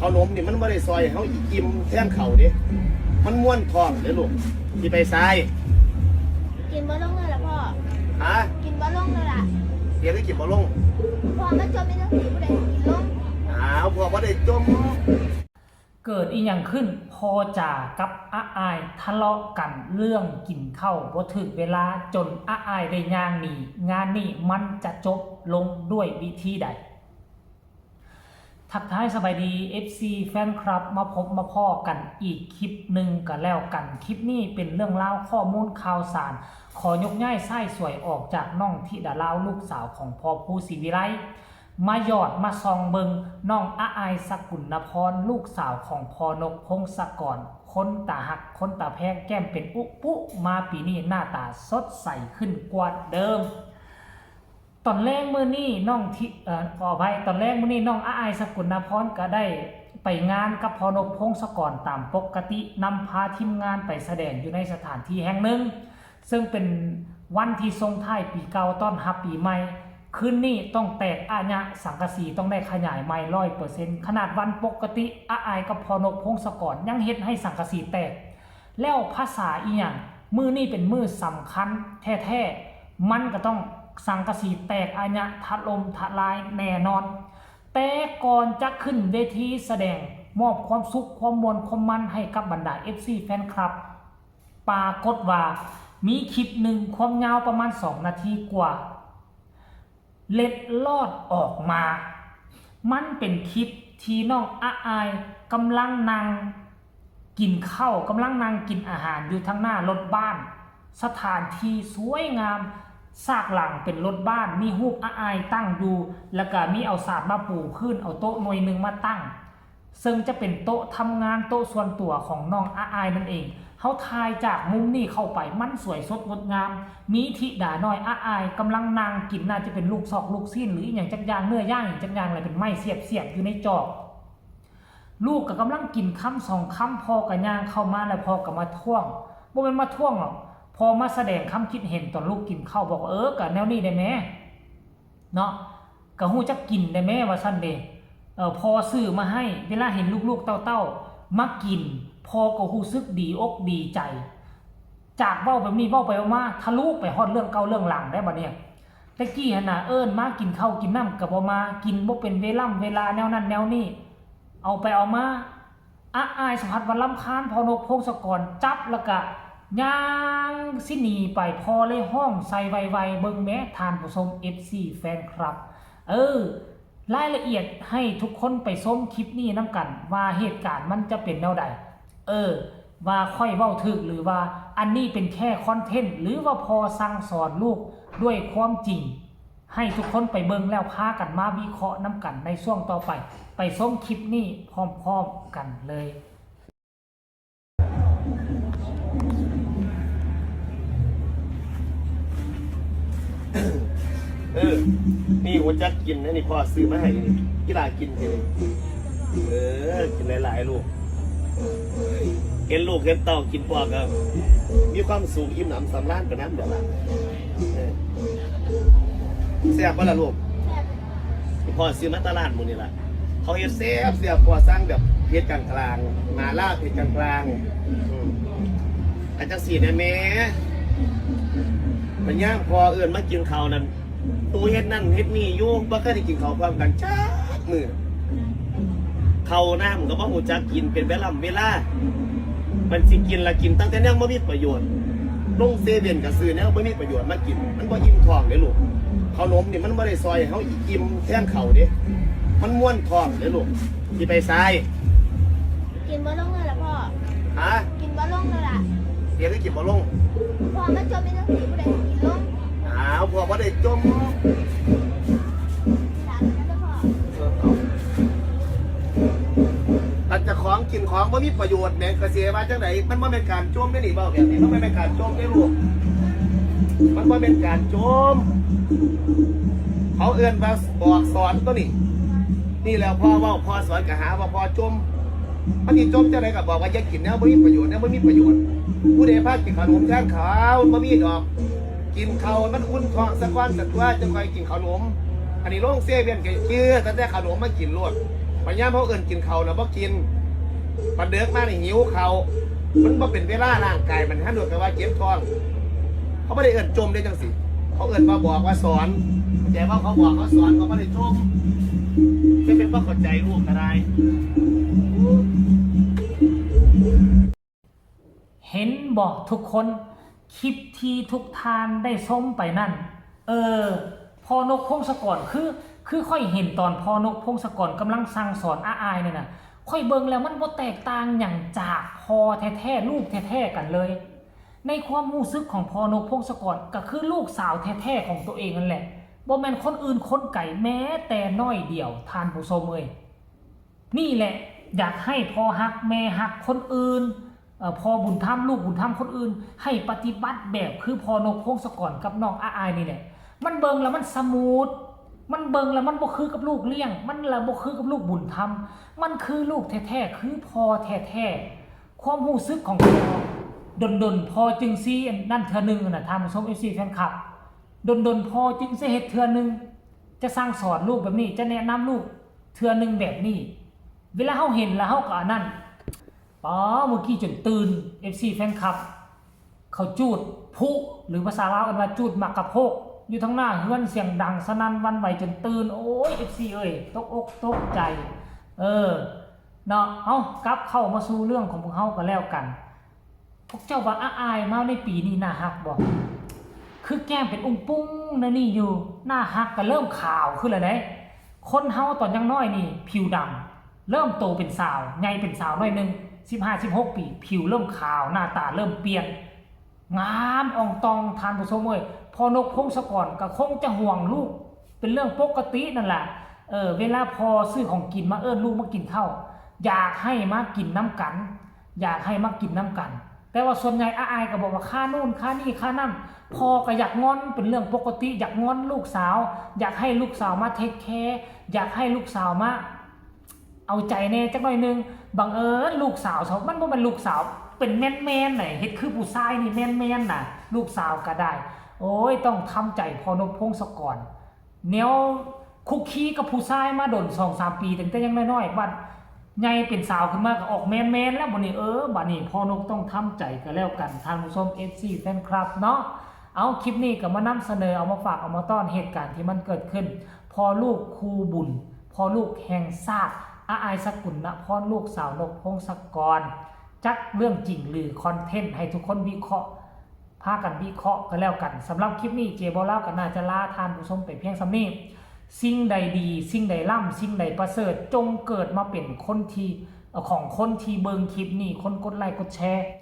ขนมนี่มันไม่ได้ซอยเขาอิ่มแท่งเข่าเด้มันม้วนท้องเด้อลูกที่ไปซ้ายกินบะลงเลยล่ะพ่อฮะกินบะลงเลยล่ะเดี๋ยวได้กินบ่ลงพ่อมันจมในหนังสือผู้ใดกินลงพ่อบ่ได้จมเกิดอีหยังขึ้นพอจ่ากับอาอายทะเลาะกันเรื่องกินข้าวบ่ถึงเวลาจนอาอายได้ย่างหนีงานนี้มันจะจบลงด้วยวิธีใดทักทายสบายดี FC แฟนคลับมาพบมาพ่อกันอีกคลิปหนึ่งกันแล้วกันคลิปนี้เป็นเรื่องราวข้อมูลข่าวสารขอยกย้ายไส้สวยออกจากน้องธิดาลาวลูกสาวของพ่อผู้ศรีวิไลมาหยอดมาซองเบิงน้องอาอายสกุลพรลูกสาวของพ่อนกพงศกรคนตาหักคนตาแพงแก้มเป็นอุปุมาปีนี้หน้าตาสดใสขึ้นกว่าเดิมตอนแรกมื้อนี้น้องขออภัยตอนแรกมื้อนี้น้องอาอายสกุลพรก็ได้ไปงานกับพ่อนกพงศกรตามปกตินำพาทีมงานไปแสดงอยู่ในสถานที่แห่งหนึ่งซึ่งเป็นวันที่ส่งท้ายปีเก่าต้อนรับปีใหม่คืนนี้ต้องแตกอาญะสังกะสีต้องได้ขยายใหม่ 100% ขนาดวันปกติอาอายกับพ่อนกพงศกรยังเฮ็ดให้สังกะสีแตกแล้วภาษาอีหยังมื้อนี้เป็นมื้อสำคัญแท้ๆมันก็ต้องสังกะสีแตกอาญะถล่มทลายแน่นอนแต่ก่อนจะขึ้นเวทีแสดงมอบความสุขความมวลความมันให้กับบรรดา FC แฟนคลับปรากฏว่ามีคลิปหนึ่งความยาวประมาณ2 นาทีกว่าเล็ดลอดออกมามันเป็นคลิปที่น้องอาอายกำลังนั่งกินข้าวกำลังนั่งกินอาหารอยู่ทางหน้ารถบ้านสถานที่สวยงามซากหลังเป็นรถบ้านมีรูปอาอายตั้งอยู่แล้วก็มีเอาศาสตร์มาปูพื้นเอาโต๊ะหน่วยหนึ่งมาตั้งซึ่งจะเป็นโต๊ะทำงานโต๊ะส่วนตัวของน้องอาอายนั่นเองเขาถ่ายจากมุมนี้เข้าไปมันสวยสดงดงามมีธิดาน้อยอาอายกำลังนั่งกินน่าจะเป็นลูกซอกลูกซีนหรืออย่างจักอย่างเนื้อย่างอย่างจักอย่างอะไรเป็นไม้เสียบอยู่ในจอกลูกก็กำลังกินคำ2 คำพอกับย่างเข้ามาแล้วพอกับมาท่วงบ่เป็นมาท่วงหรอกพอมาแสดงคำคิดเห็นตอนลูกกินข้าวบอกกับแนวนี้ได้ไหมเนาะกะฮู้จักกินได้ไหมว่าซั่นเด้พอซื้อมาให้เวลาเห็นลูกๆเต้าๆมากินพอก็รู้สึกดีอกดีใจจากเว้าแบบนี้เว้าไปมาทะลุไปฮอดเรื่องเก่าเรื่องหลังได้บัดเนี่ยตะกี้หั่นน่ะมากินข้าวกินน้ำก็บ่มากินบ่เป็นเวลาแนวนั้นแนวนี้เอาไปเอามาอายสัมผัสวันรำคาญพอนกพงศกรจับแล้วก็ย่างสิหนีไปพอเลยห้องใส่ไวๆเบิ่งแม้ทานผู้ชม FC แฟนคลับรายละเอียดให้ทุกคนไปชมคลิปนี้นำกันว่าเหตุการณ์มันจะเป็นแนวใดว่าค่อยเว้าถึกหรือว่าอันนี้เป็นแค่คอนเทนต์หรือว่าพอสั่งสอนลูกด้วยความจริงให้ทุกคนไปเบิ่งแล้วพากันมาวิเคราะห์นำกันในช่วงต่อไปชมคลิปนี้พร้อมๆกันเลยนี่หัวจักกินนะนี่พ่อซื้อมาให้นี่กีฬากินเลยกินหลายๆลูกเห็นลูกเห็นเต่ากินพ่อก็มีความสุขอิ่มหนำสำราญกับน้ำเดี๋ยวละแซ่บป่ะล่ะลูกพ่อซื้อมาตลาดหมดนี่แหละเขาเห็นแซ่บพ่อสร้างแบบเผ็ดกลางๆมาล่าเผ็ดกลางๆอาจจะสีเนี่ยแม่มันย่างพอมากินข้าวนั่นตัวเฮ็ดนั่นเฮ็ดนี่อยู่บ่เคยได้กินข้าวพร้อมกันจักมื้อข้าวน้ำก็บ่ฮู้จักกินเป็นเวลามันสิกินละกินตั้งแต่แนวบ่มีประโยชน์ลงเซเว่นก็ซื้อแนวบ่มีประโยชน์มากินมันบ่อิ่มท้องเด้ลูกขนมนี่มันบ่ได้ซอยเฮาอิ่มแทนข้าวเด้มันม้วนท้องเด้ลูกสิไปซ้ายกินบะลงเลยล่ะพ่อกินบะลงเลยล่ะเดี๋ยวได้กินบ่ลงพ่อมันจมในหนังสือผู้ใดกินลงพ่อบ่ได้จมอันจะของกินของบ่มีประโยชน์แม่กระเสียว่าจังไดมันบ่เป็นการจมได้นี่เปล่าแบบนี้มันไม่เป็นการจมได้ลูกมันบ่เป็นการจมเขาเอื้อนว่าบอกสอนตัวนี้นี่แล้วพ่อเว้าพ่อสอนก็หาว่าพ่อจมมันนี่จมจังไดก็บอกว่าอย่ากินแนวบ่มีประโยชน์แนวบ่มีประโยชน์ผู้ใดพากินขนมแทนข้าวบ่มีดอกกินข้าวมันอุ่นท้องสักวันสักตัวจังค่อยกินขนมอันนี้โรงเซเว่นก็ตั้งแต่ขนมมากินรวด ปัญญามเขาเอิ่นกินเขาวนะบ่กินปันเดือกมาในหิวเขามันบ่เป็นเวลาร่างกายมันฮั่นโดดกับว่าเจ็บท้องเขาไม่ได้เอิ่นจมได้จังสิเขาเอิ่นมาบอกว่าสอนเข้าใจว่าเขาบอกเขาสอนเขาไม่ได้จมไม่เป็นว่าเข้าใจลูกก็ได้ เห็นบอกทุกคนคลิปที่ทุกทานได้ส้มไปนั่นพอนกพงศกรคือค่อยเห็นตอนพอนกพงศกรกำลังสั่งสอนอายเนี่ยนะค่อยเบิ่งแล้วมันบ่แตกต่างอย่างจากพอแท้ๆลูกแท้ๆกันเลยในความรู้สึกของพอนกพงศกรก็คือลูกสาวแท้ๆของตัวเองนั่นแหละบ่แม่นคนอื่นคนไก่แม้แต่น้อยเดียวทานผู้ชมเอ้ยนี่แหละอยากให้พ่อฮักแม่ฮักคนอื่นพอบุญธรรมลูกบุญธรรมคนอื่นให้ปฏิบัติแบบคือพอนกพงศกรกับน้องอายนี่แหละมันเบิ่งแล้วมันสมูทมันเบิ่งแล้วมันบ่คือกับลูกเลี้ยงมันละบ่คือกับลูกบุญธรรมมันคือลูกแท้ๆคือพ่อแท้ๆความรู้สึกของพ่อดนๆพอจึงซีนั่นเทื่อนึงน่ะท่านผู้ชม FC แฟนคลับดนพอจึงสิเฮ็ดเทื่อนึงจะสั่งสอนลูกแบบนี้จะแนะนำลูกเทื่อนึงแบบนี้เวลาเฮาเห็นแล้วเฮาก็นั่นป๋อเมื่อกี้จนตื่น FC แฟนคลับเขาจูดพุหรือภาษาลาวกันว่าจูดมักกะโพกอยู่ทั้งหน้าเฮือนเสียงดังสนั่นวันไหวจนตื่นโอ้ย FC เอ้ยตกอกตกใจเนาะเอากลับเข้ามาสู่เรื่องของพวกเฮาก็แล้วกันพวกเจ้าว่าอายมาในปีนี้น่าฮักบ่คือแก้มเป็นอุ้งปุ้งนะนี่อยู่หน้าฮักก็เริ่มขาวขึ้นแล้วเด้คนเฮาตอนยังน้อยนี่ผิวดำเริ่มโตเป็นสาวใหญ่เป็นสาวหน่อยนึง15-16 ปีผิวเริ่มขาวหน้าตาเริ่มเปลี่ยนงามอ่องตองทานผู้ชมเอ้ยพอนกพงศกรก็คงจะห่วงลูกเป็นเรื่องปกตินั่นแหละเวลาพอซื้อของกินมาลูกมากินข้าวอยากให้มากินน้ำกันอยากให้มากินน้ำกันแต่ว่าส่วนใหญ่อายก็บอกว่าค่านู่นค่านี่ค่านั่นพอก็อยากงอนเป็นเรื่องปกติอยากงอนลูกสาวอยากให้ลูกสาวมาเทคแคร์อยากให้ลูกสาวมาเอาใจแน่จักหน่อยนึงบังเอิญลูกสาวเขามันบ่เป็นลูกสาวเป็นแม่นๆไหนเฮ็ดคือผู้ชายนี่แม่นๆน่ะลูกสาวก็ได้โอ้ยต้องทำใจพอนกพงศกรแนวคุกคีกับผู้ชายมาดน 2-3 ปีตั้งแต่ยังน้อยๆบัดใหญ่เป็นสาวขึ้นมาก็ออกแม่นๆแล้วบัดนี้บัดนี้พอนกต้องทำใจก็แล้วกันท่านผู้ชม FC แฟนคลับเนาะเอาคลิปนี้ก็มานำเสนอเอามาฝากเอามาต้อนเหตุการณ์ที่มันเกิดขึ้นพอลูกครูบุญพอลูกแห่งชาติอายสกุลนะพรลูกสาวนกพงศกรจักเรื่องจริงหรือคอนเทนต์ให้ทุกคนวิเคราะห์พากันวิเคราะห์กันแล้วกันสำหรับคลิปนี้เจบอเล่ากันน่าจะลาทานผู้ชมไปเพียงสำนี้สิ่งใดดีสิ่งใดล่ำสิ่งใดประเสริฐจงเกิดมาเป็นคนที่ของคนที่เบิ่งคลิปนี้คนกดไลค์กดแชร์